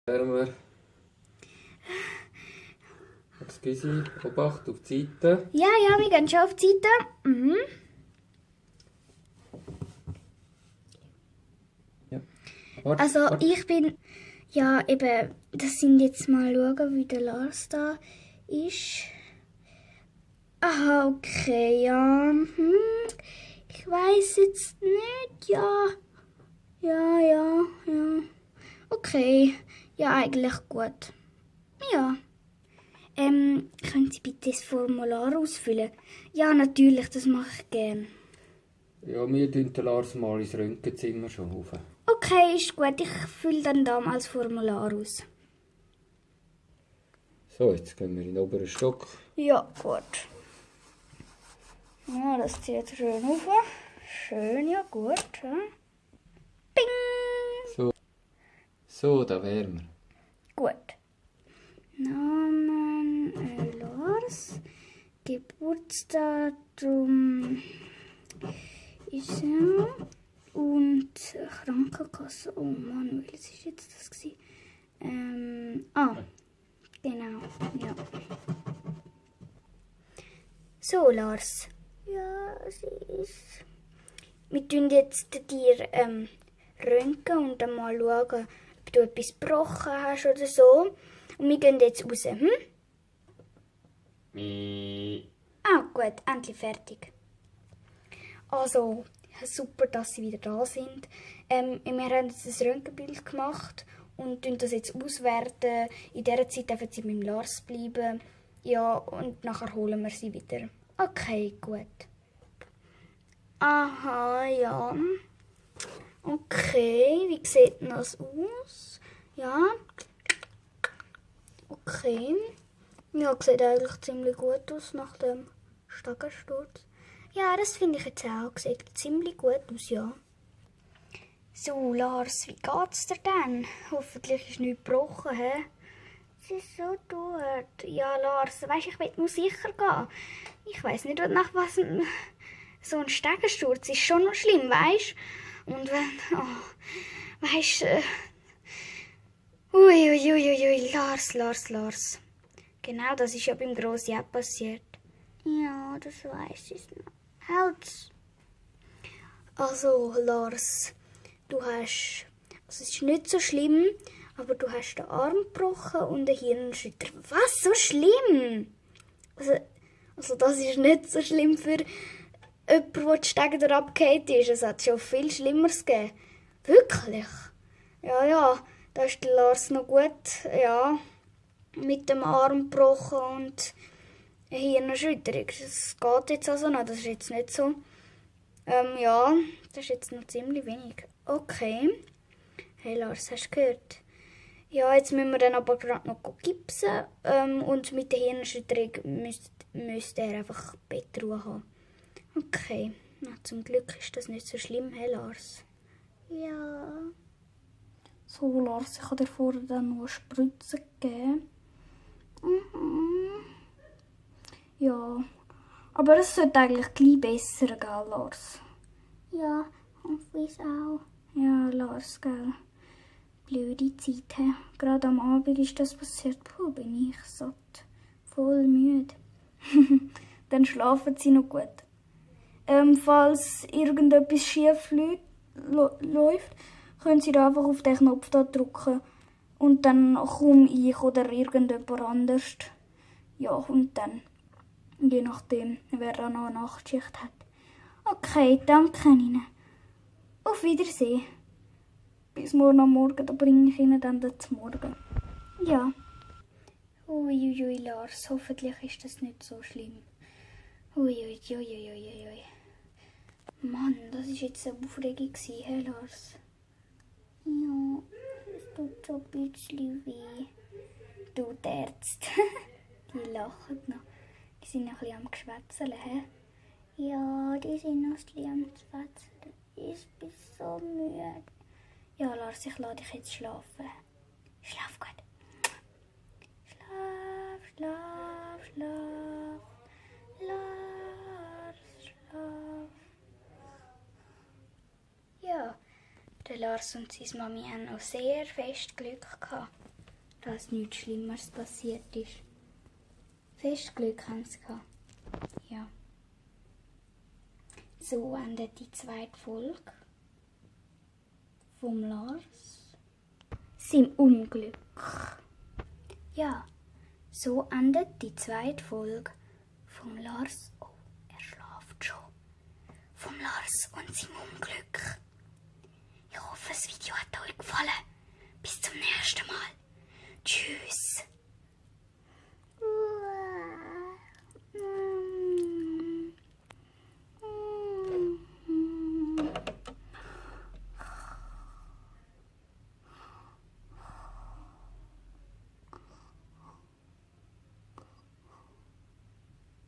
Wärmer. Excuse, Obacht auf die Seite. Ja, wir gehen schon auf die Seite. Mhm. Ja. Warte, Also warte. ich bin, ja eben, das sind jetzt mal schauen, wie der Lars da ist. Aha, okay, ja. Ich weiß jetzt nicht, ja. Ja. Okay, ja, eigentlich gut. Ja. Können Sie bitte das Formular ausfüllen? Ja, natürlich, das mache ich gern. Ja, wir tun den Lars mal ins Röntgenzimmer schon rauf. Okay, ist gut, ich fülle dann damals das Formular aus. So, jetzt gehen wir in den oberen Stock. Ja, gut. Ja, das zieht schön auf. Schön, ja, gut. Ja. Bing! So, da wären wir. Gut. Namen Lars. Geburtsdatum ist so. Und Krankenkasse. Oh Mann, welches ist jetzt das gewesen? Genau, ja. So, Lars. Ja, es ist. Wir tun jetzt dir röntgen und dann mal schauen, ob du etwas gebrochen hast oder so. Und wir gehen jetzt raus, Ah, gut, endlich fertig. Also, super, dass Sie wieder da sind. Wir haben jetzt ein Röntgenbild gemacht und das jetzt auswerten. In dieser Zeit dürfen Sie mit dem Lars bleiben. Ja, und nachher holen wir Sie wieder. Okay, gut. Aha, ja. Okay, wie sieht denn das aus? Ja. Okay. Ja, sieht eigentlich ziemlich gut aus nach dem starken Sturz. Ja, das finde ich jetzt auch. Sieht ziemlich gut aus, ja. So, Lars, wie geht's dir denn? Hoffentlich ist nichts gebrochen, hä? Es ist so gut. Ja, Lars, weisst, ich will nur sicher gehen. Ich weiss nicht, nach was so ein Stegensturz ist schon noch schlimm, weisst? Und wenn, weisst, Ui, Lars. Genau, das ist ja beim Grossi auch passiert. Ja, das weiss ich noch. Halt's. Also, Lars, also es ist nicht so schlimm, aber du hast den Arm gebrochen und einen Hirnschütter. Was? So schlimm? Also das ist nicht so schlimm für jemanden, der die Stege herabgefallen ist. Es hat schon viel Schlimmeres gegeben. Wirklich? Ja, da ist der Lars noch gut, ja, mit dem Arm gebrochen und eine Hirnerschütterung. Das geht jetzt also noch, das ist jetzt nicht so. Ja, das ist jetzt noch ziemlich wenig. Okay. Hey Lars, hast du gehört? Ja, jetzt müssen wir dann aber gerade noch gipsen. Und mit der Hirnerschütterung müsste er einfach Bettruhe haben. Okay. Na, zum Glück ist das nicht so schlimm, hey Lars. Ja. So, Lars, ich habe dir vorher dann noch eine Spritze gegeben. Ja. Aber es sollte eigentlich gleich besser gehen, Lars. Ja, hoffe ich auch. Ja, Lars, gell. Blöde Zeit, he. Gerade am Abend ist das passiert. Puh, bin ich satt. Voll müde. Dann schlafen Sie noch gut. Falls irgendetwas schief läuft, können Sie da einfach auf den Knopf da drücken. Und dann komme ich oder irgendjemand anders. Ja, und dann. Je nachdem, wer da noch eine Nachtschicht hat. Okay, danke Ihnen. Auf Wiedersehen. Bis morgen am Morgen, da bringe ich Ihnen dann das Morgen. Ja. Uiuiui, Lars, hoffentlich ist das nicht so schlimm. Uiuiui. Mann, das war jetzt eine Aufregung, hey Lars. Ja, es tut so ein bisschen weh. Du, die Ärzte. Die lachen noch. Die sind noch ein bisschen am Geschwätzeln, hä? Ja, die sind noch ein bisschen am Geschwätzeln. Ich bin so müde. Ja, Lars, ich lasse dich jetzt schlafen. Schlaf gut. Schlaf. Lars, schlaf. Ja, der Lars und seine Mami haben noch sehr fest Glück gehabt. dass nichts Schlimmeres passiert ist. Fest Glück haben sie gehabt. Ja. So endet die zweite Folge vom Lars. Sein Unglück. Ja, so endet die zweite Folge vom Lars. Oh, er schlaft schon. Vom Lars und seinem Unglück.